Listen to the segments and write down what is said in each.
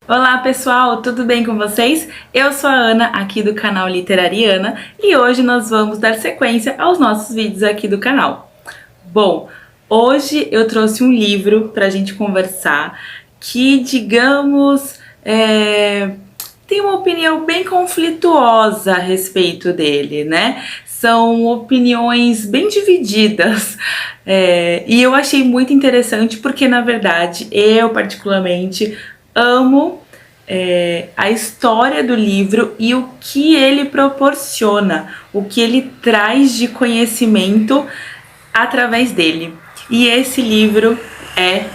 Olá pessoal, tudo bem com vocês? Eu sou a Ana, aqui do canal Literariana, e hoje nós vamos dar sequência aos nossos vídeos aqui do canal. Bom, hoje eu trouxe um livro pra gente conversar que, digamos, tem uma opinião bem conflituosa a respeito dele, né? São opiniões bem divididas, e eu achei muito interessante porque, na verdade, eu particularmente amo a história do livro e o que ele proporciona, o que ele traz de conhecimento através dele. E esse livro é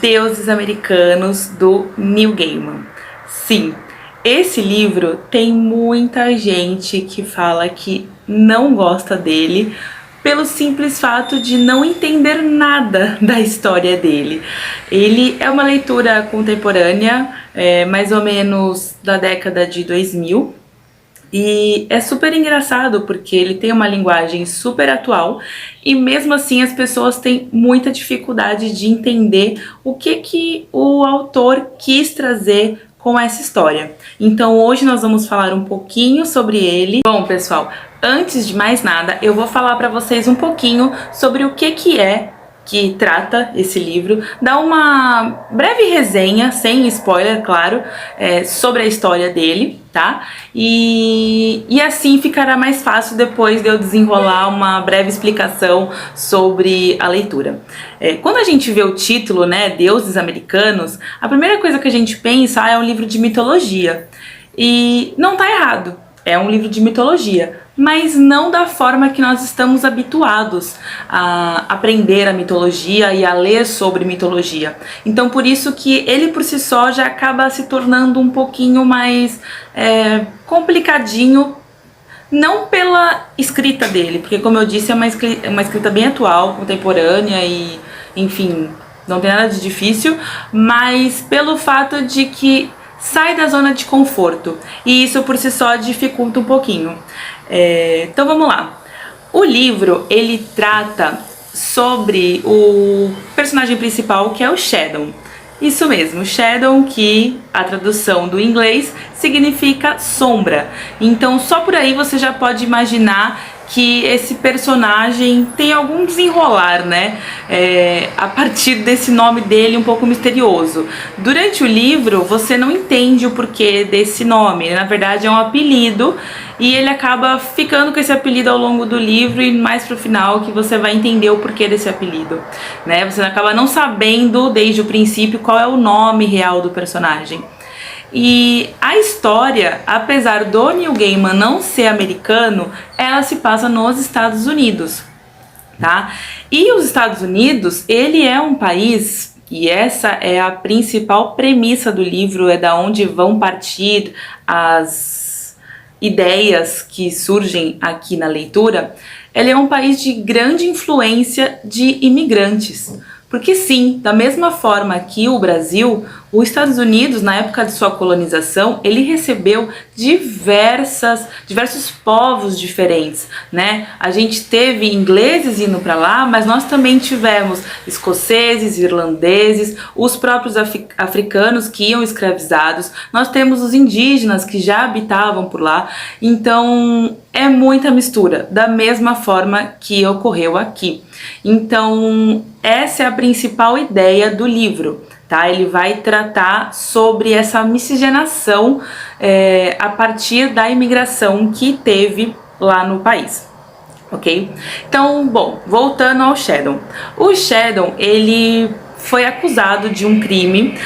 Deuses Americanos, do Neil Gaiman. Sim, esse livro tem muita gente que fala que não gosta dele pelo simples fato de não entender nada da história dele. Ele é uma leitura contemporânea, mais ou menos da década de 2000, e é super engraçado porque ele tem uma linguagem super atual e mesmo assim as pessoas têm muita dificuldade de entender o que o autor quis trazer com essa história. Então hoje nós vamos falar um pouquinho sobre ele. Bom, pessoal, antes de mais nada, eu vou falar para vocês um pouquinho sobre o que trata esse livro, dar uma breve resenha, sem spoiler, claro, sobre a história dele, tá? E assim ficará mais fácil depois de eu desenrolar uma breve explicação sobre a leitura. Quando a gente vê o título, né, Deuses Americanos, a primeira coisa que a gente pensa é um livro de mitologia. E não tá errado, é um livro de mitologia, mas não da forma que nós estamos habituados a aprender a mitologia e a ler sobre mitologia. Então por isso que ele por si só já acaba se tornando um pouquinho mais complicadinho, não pela escrita dele, porque como eu disse é uma escrita bem atual, contemporânea e enfim, não tem nada de difícil, mas pelo fato de que sai da zona de conforto, e isso por si só dificulta um pouquinho. Então vamos lá. O livro, ele trata sobre o personagem principal, que é o Shadow. Isso mesmo, Shadow, que a tradução do inglês significa sombra. Então só por aí você já pode imaginar que esse personagem tem algum desenrolar, né? A partir desse nome dele um pouco misterioso. Durante o livro você não entende o porquê desse nome, na verdade é um apelido e ele acaba ficando com esse apelido ao longo do livro e mais pro final que você vai entender o porquê desse apelido, né? Você acaba não sabendo desde o princípio qual é o nome real do personagem. E a história, apesar do Neil Gaiman não ser americano, ela se passa nos Estados Unidos, tá? E os Estados Unidos, ele é um país, e essa é a principal premissa do livro, é da onde vão partir as ideias que surgem aqui na leitura. Ele é um país de grande influência de imigrantes. Porque sim, da mesma forma que o Brasil, os Estados Unidos, na época de sua colonização, ele recebeu diversos povos diferentes, né? A gente teve ingleses indo para lá, mas nós também tivemos escoceses, irlandeses, os próprios africanos que iam escravizados, nós temos os indígenas que já habitavam por lá, então é muita mistura, da mesma forma que ocorreu aqui. Então essa é a principal ideia do livro, tá? Ele vai tratar sobre essa miscigenação a partir da imigração que teve lá no país, ok? Então, bom, voltando ao Shadow. O Shadow, ele foi acusado de um crime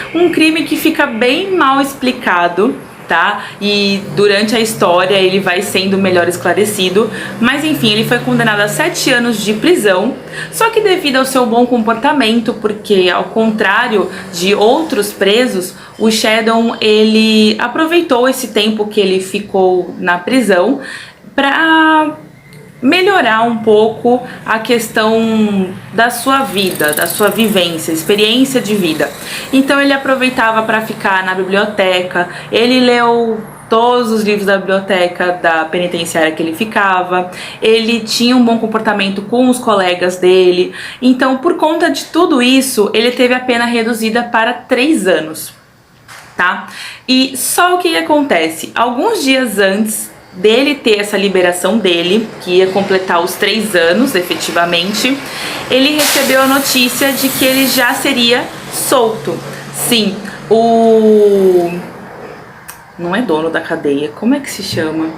que fica bem mal explicado, tá? E durante a história ele vai sendo melhor esclarecido, mas enfim, ele foi condenado a 7 anos de prisão, só que devido ao seu bom comportamento, porque ao contrário de outros presos, o Shadow, ele aproveitou esse tempo que ele ficou na prisão para melhorar um pouco a questão da sua vida, da sua vivência, experiência de vida. Então ele aproveitava para ficar na biblioteca, ele leu todos os livros da biblioteca da penitenciária que ele ficava, ele tinha um bom comportamento com os colegas dele, então por conta de tudo isso, ele teve a pena reduzida para 3 anos. tá? E só o que acontece? Alguns dias antes dele ter essa liberação dele, que ia completar os 3 anos efetivamente, ele recebeu a notícia de que ele já seria solto. Sim, não é dono da cadeia, como é que se chama?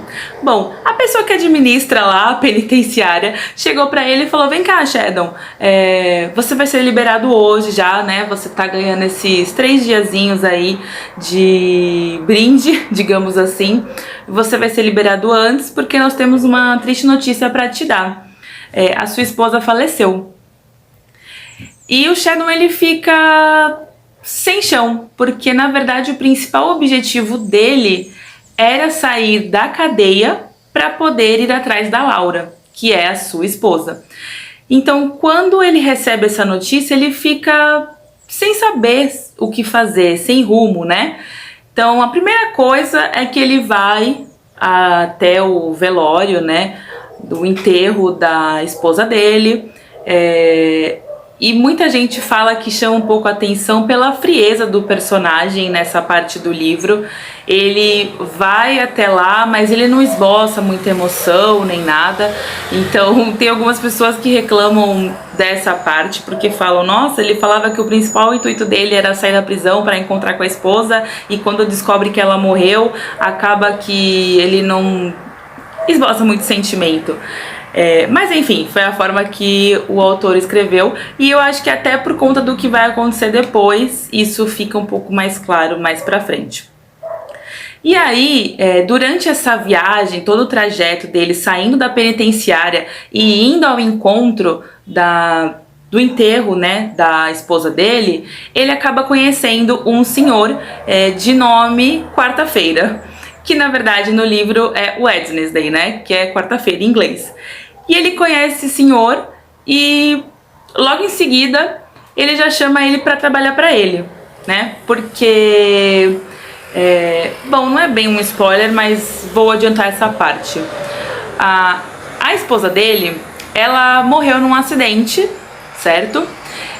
Bom, a pessoa que administra lá a penitenciária chegou pra ele e falou: vem cá, Sheldon, você vai ser liberado hoje já, né? Você tá ganhando esses 3 diazinhos aí de brinde, digamos assim. Você vai ser liberado antes porque nós temos uma triste notícia pra te dar. A sua esposa faleceu. E o Sheldon, ele fica sem chão, porque na verdade o principal objetivo dele era sair da cadeia para poder ir atrás da Laura, que é a sua esposa. Então, quando ele recebe essa notícia, ele fica sem saber o que fazer, sem rumo, né? Então, a primeira coisa é que ele vai até o velório, né, do enterro da esposa dele. E muita gente fala que chama um pouco a atenção pela frieza do personagem nessa parte do livro. Ele vai até lá, mas ele não esboça muita emoção nem nada. Então tem algumas pessoas que reclamam dessa parte, porque falam: nossa, ele falava que o principal intuito dele era sair da prisão para encontrar com a esposa, e quando descobre que ela morreu, acaba que ele não esboça muito sentimento. Mas enfim, foi a forma que o autor escreveu, e eu acho que até por conta do que vai acontecer depois, isso fica um pouco mais claro mais pra frente. E aí, durante essa viagem, todo o trajeto dele saindo da penitenciária e indo ao encontro do enterro, né, da esposa dele, ele acaba conhecendo um senhor de nome Quarta-feira, que na verdade no livro é Wednesday, né, que é quarta-feira em inglês. E ele conhece esse senhor e logo em seguida ele já chama ele para trabalhar para ele, né? Porque, bom, não é bem um spoiler, mas vou adiantar essa parte. A esposa dele, ela morreu num acidente, certo?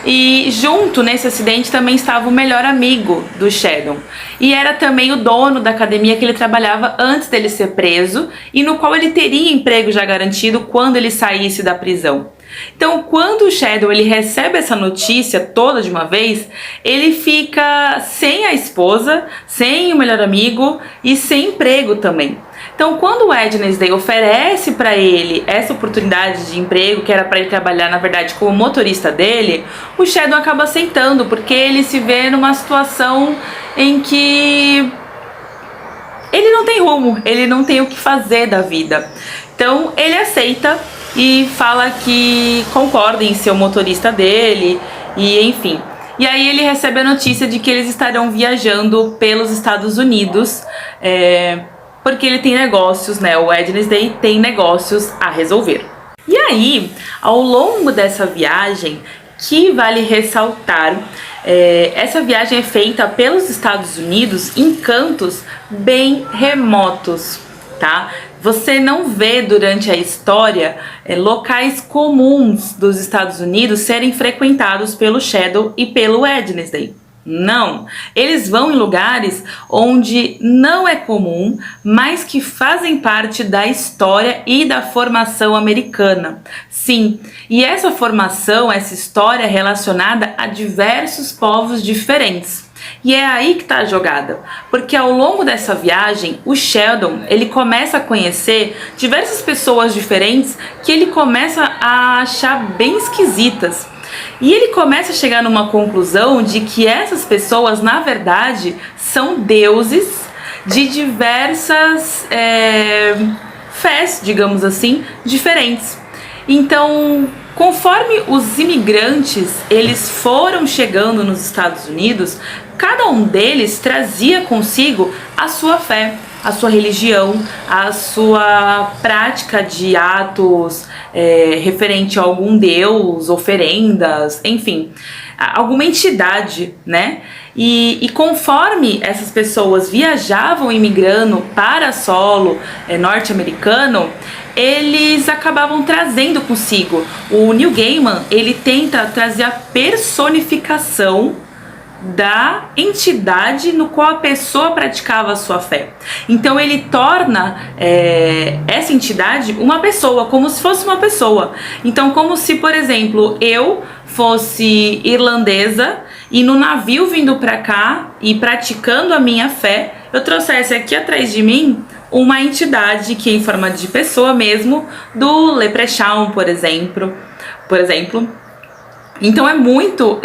E junto nesse acidente também estava o melhor amigo do Sheldon, e era também o dono da academia que ele trabalhava antes dele ser preso, e no qual ele teria emprego já garantido quando ele saísse da prisão. Então, quando o Sheldon ele recebe essa notícia toda de uma vez, ele fica sem a esposa, sem o melhor amigo e sem emprego também. Então, quando o Wednesday oferece para ele essa oportunidade de emprego, que era para ele trabalhar, na verdade, como motorista dele, o Sheldon acaba aceitando, porque ele se vê numa situação em que ele não tem rumo, ele não tem o que fazer da vida. Então, ele aceita e fala que concorda em ser o motorista dele, e enfim. E aí ele recebe a notícia de que eles estarão viajando pelos Estados Unidos, porque ele tem negócios, né? O Wednesday tem negócios a resolver. E aí, ao longo dessa viagem, que vale ressaltar, essa viagem é feita pelos Estados Unidos em cantos bem remotos, tá? Você não vê durante a história locais comuns dos Estados Unidos serem frequentados pelo Sheldon e pelo Wednesday. Não, eles vão em lugares onde não é comum, mas que fazem parte da história e da formação americana. Sim, e essa formação, essa história é relacionada a diversos povos diferentes. E é aí que está a jogada, porque ao longo dessa viagem, o Sheldon, ele começa a conhecer diversas pessoas diferentes que ele começa a achar bem esquisitas. E ele começa a chegar numa conclusão de que essas pessoas, na verdade, são deuses de diversas fés, digamos assim, diferentes. Então, conforme os imigrantes eles foram chegando nos Estados Unidos, cada um deles trazia consigo a sua fé, a sua religião, a sua prática de atos referente a algum deus, oferendas, enfim, alguma entidade, né? E conforme essas pessoas viajavam imigrando para solo norte-americano, eles acabavam trazendo consigo. O Neil Gaiman, ele tenta trazer a personificação da entidade no qual a pessoa praticava a sua fé. Então ele torna essa entidade uma pessoa, como se fosse uma pessoa. Então, como se, por exemplo, eu fosse irlandesa e no navio vindo para cá e praticando a minha fé, eu trouxesse aqui atrás de mim uma entidade que é em forma de pessoa mesmo, do Leprechaun, por exemplo. Então é muito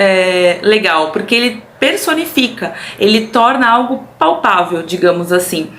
legal, porque ele personifica, ele torna algo palpável, digamos assim,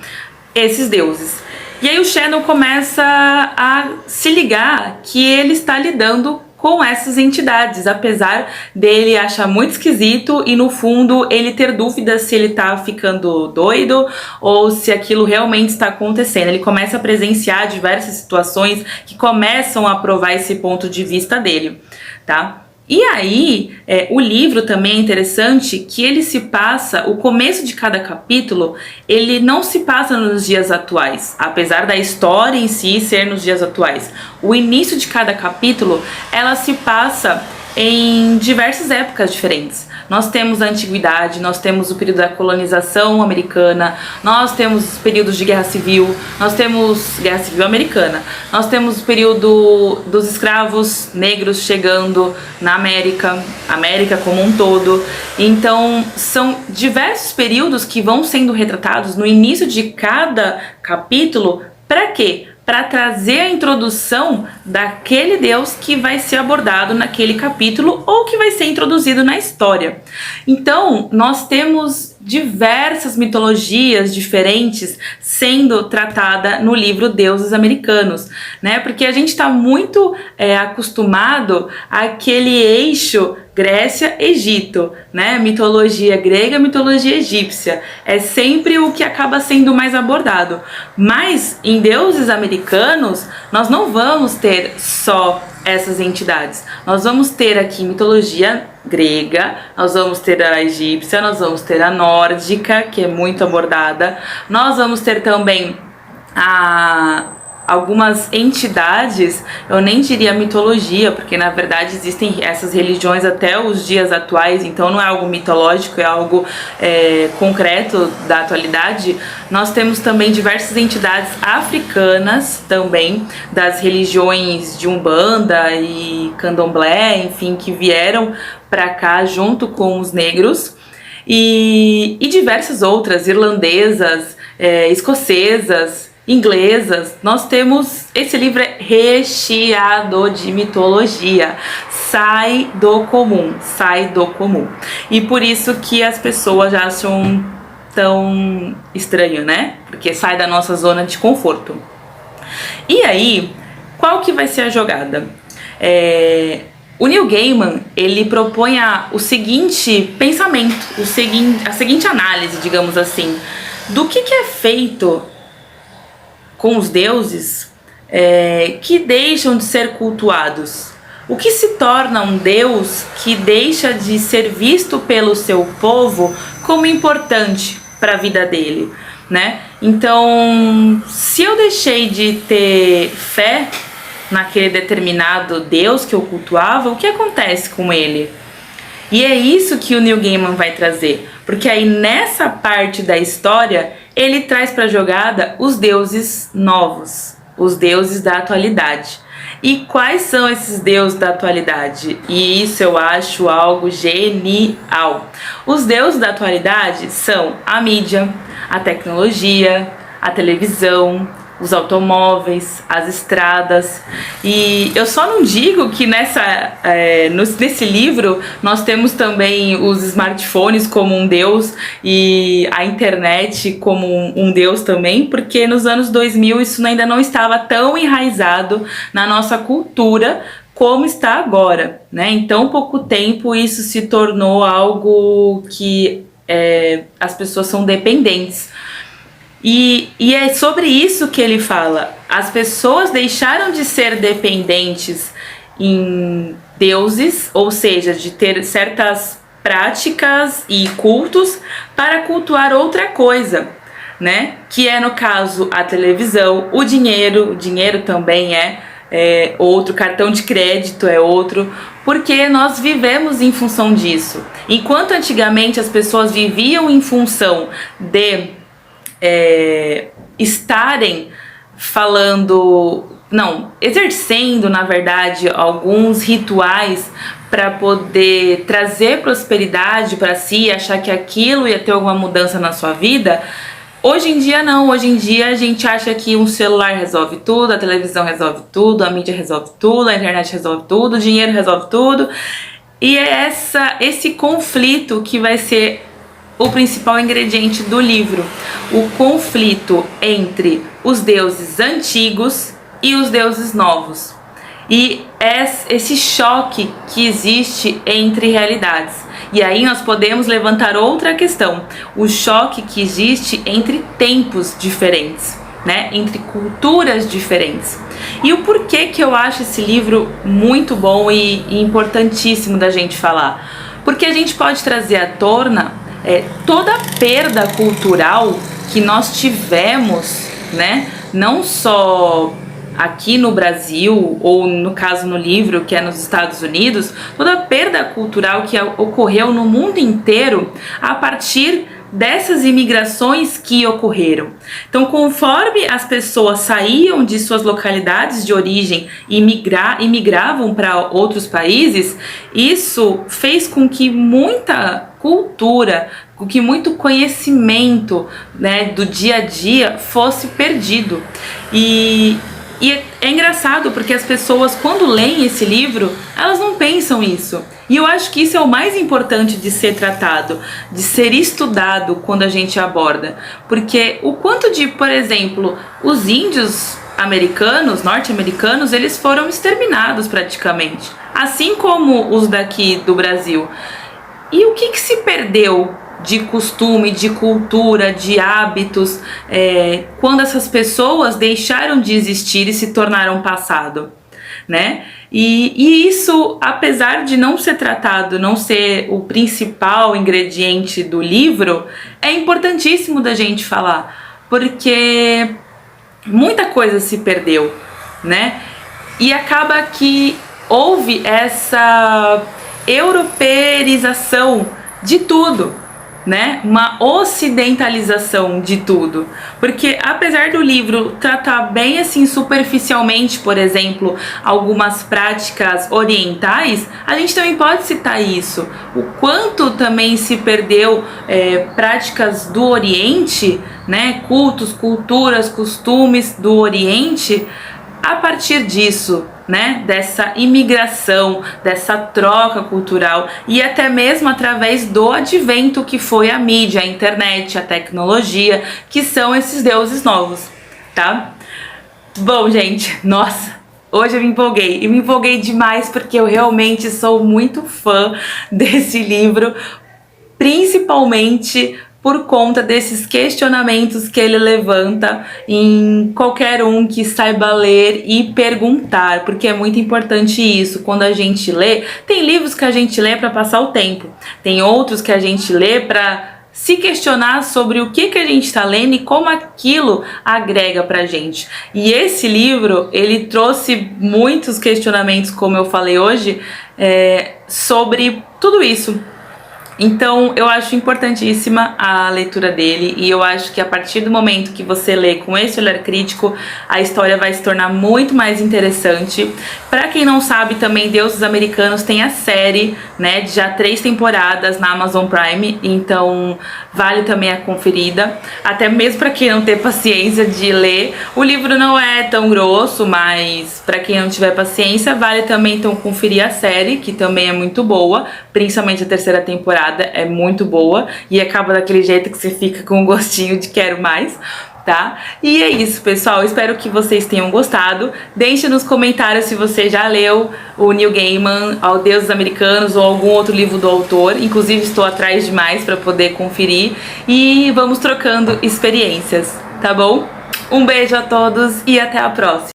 esses deuses. E aí o Shannon começa a se ligar que ele está lidando com essas entidades, apesar dele achar muito esquisito e no fundo ele ter dúvidas se ele tá ficando doido ou se aquilo realmente está acontecendo. Ele começa a presenciar diversas situações que começam a provar esse ponto de vista dele, tá? E aí, o livro também é interessante que ele se passa, o começo de cada capítulo, ele não se passa nos dias atuais, apesar da história em si ser nos dias atuais. O início de cada capítulo, ela se passa em diversas épocas diferentes. Nós temos a antiguidade, nós temos o período da colonização americana, nós temos períodos de guerra civil, nós temos guerra civil americana, nós temos o período dos escravos negros chegando na América como um todo. Então são diversos períodos que vão sendo retratados no início de cada capítulo. Para quê? Para trazer a introdução daquele Deus que vai ser abordado naquele capítulo ou que vai ser introduzido na história. Então, nós temos diversas mitologias diferentes sendo tratada no livro Deuses Americanos, né? Porque a gente está muito acostumado àquele eixo Grécia, Egito, né? Mitologia grega, mitologia egípcia. É sempre o que acaba sendo mais abordado. Mas em Deuses Americanos, nós não vamos ter só essas entidades. Nós vamos ter aqui mitologia grega, nós vamos ter a egípcia, nós vamos ter a nórdica, que é muito abordada. Nós vamos ter também algumas entidades, eu nem diria mitologia, porque na verdade existem essas religiões até os dias atuais, então não é algo mitológico, é algo concreto da atualidade. Nós temos também diversas entidades africanas também, das religiões de Umbanda e Candomblé, enfim, que vieram para cá junto com os negros, e diversas outras, irlandesas, escocesas, inglesas. Nós temos, esse livro é recheado de mitologia, sai do comum. E por isso que as pessoas já acham tão estranho, né? Porque sai da nossa zona de conforto. E aí, qual que vai ser a jogada? O Neil Gaiman, ele propõe o seguinte pensamento, a seguinte análise, digamos assim, do que é feito com os deuses que deixam de ser cultuados. O que se torna um deus que deixa de ser visto pelo seu povo como importante para a vida dele, né? Então, se eu deixei de ter fé naquele determinado deus que eu cultuava, o que acontece com ele? E é isso que o Neil Gaiman vai trazer, porque aí nessa parte da história ele traz para a jogada os deuses novos, os deuses da atualidade. E quais são esses deuses da atualidade? E isso eu acho algo genial. Os deuses da atualidade são a mídia, a tecnologia, a televisão, os automóveis, as estradas. E eu só não digo que nesse livro nós temos também os smartphones como um deus e a internet como um deus também, porque nos anos 2000 isso ainda não estava tão enraizado na nossa cultura como está agora, né? Em tão pouco tempo isso se tornou algo que as pessoas são dependentes. E é sobre isso que ele fala. As pessoas deixaram de ser dependentes em deuses, ou seja, de ter certas práticas e cultos para cultuar outra coisa, né? Que é, no caso, a televisão, o dinheiro. O dinheiro também é outro, cartão de crédito é outro, porque nós vivemos em função disso. Enquanto antigamente as pessoas viviam em função de estarem exercendo, na verdade, alguns rituais para poder trazer prosperidade para si, achar que aquilo ia ter alguma mudança na sua vida. Hoje em dia não, hoje em dia a gente acha que um celular resolve tudo, a televisão resolve tudo, a mídia resolve tudo, a internet resolve tudo, o dinheiro resolve tudo. E é esse conflito que vai ser o principal ingrediente do livro. O conflito entre os deuses antigos e os deuses novos. E esse choque que existe entre realidades. E aí nós podemos levantar outra questão, o choque que existe entre tempos diferentes, né? Entre culturas diferentes. E o porquê que eu acho esse livro muito bom e importantíssimo da gente falar? Porque a gente pode trazer à tona toda a perda cultural que nós tivemos, né? Não só aqui no Brasil, ou no caso no livro, que é nos Estados Unidos, toda a perda cultural que ocorreu no mundo inteiro a partir dessas imigrações que ocorreram. Então, conforme as pessoas saíam de suas localidades de origem e migravam para outros países, isso fez com que muita cultura, com que muito conhecimento, né, do dia a dia fosse perdido. E é engraçado porque as pessoas, quando leem esse livro, elas não pensam isso. E eu acho que isso é o mais importante de ser tratado, de ser estudado quando a gente aborda. Porque o quanto de, por exemplo, os índios americanos, norte-americanos, eles foram exterminados praticamente. Assim como os daqui do Brasil. E o que se perdeu de costume, de cultura, de hábitos, quando essas pessoas deixaram de existir e se tornaram passado, né? E isso, apesar de não ser tratado, não ser o principal ingrediente do livro, é importantíssimo da gente falar, porque muita coisa se perdeu, né? E acaba que houve essa europeização de tudo, né? Uma ocidentalização de tudo, porque apesar do livro tratar bem assim superficialmente, por exemplo, algumas práticas orientais, a gente também pode citar isso, o quanto também se perdeu práticas do Oriente, né? Cultos, culturas, costumes do Oriente a partir disso, né, dessa imigração, dessa troca cultural e até mesmo através do advento que foi a mídia, a internet, a tecnologia, que são esses deuses novos, tá? Bom, gente, nossa, hoje eu me empolguei e me empolguei demais porque eu realmente sou muito fã desse livro, principalmente por conta desses questionamentos que ele levanta em qualquer um que saiba ler e perguntar, porque é muito importante isso. Quando a gente lê, tem livros que a gente lê para passar o tempo, tem outros que a gente lê para se questionar sobre o que a gente está lendo e como aquilo agrega pra gente. E esse livro, ele trouxe muitos questionamentos, como eu falei hoje, sobre tudo isso. Então eu acho importantíssima a leitura dele e eu acho que a partir do momento que você lê com esse olhar crítico, a história vai se tornar muito mais interessante. Pra quem não sabe também, Deuses Americanos tem a série, né, de já 3 temporadas na Amazon Prime, então vale também a conferida, até mesmo pra quem não tem paciência de ler. O livro não é tão grosso, mas pra quem não tiver paciência, vale também então conferir a série, que também é muito boa, principalmente a 3ª temporada. É muito boa e acaba daquele jeito que você fica com um gostinho de quero mais, tá? E é isso, pessoal, espero que vocês tenham gostado. Deixe nos comentários se você já leu o Neil Gaiman, O Deuses Americanos ou algum outro livro do autor, inclusive estou atrás de mais para poder conferir e vamos trocando experiências, tá bom? Um beijo a todos e até a próxima!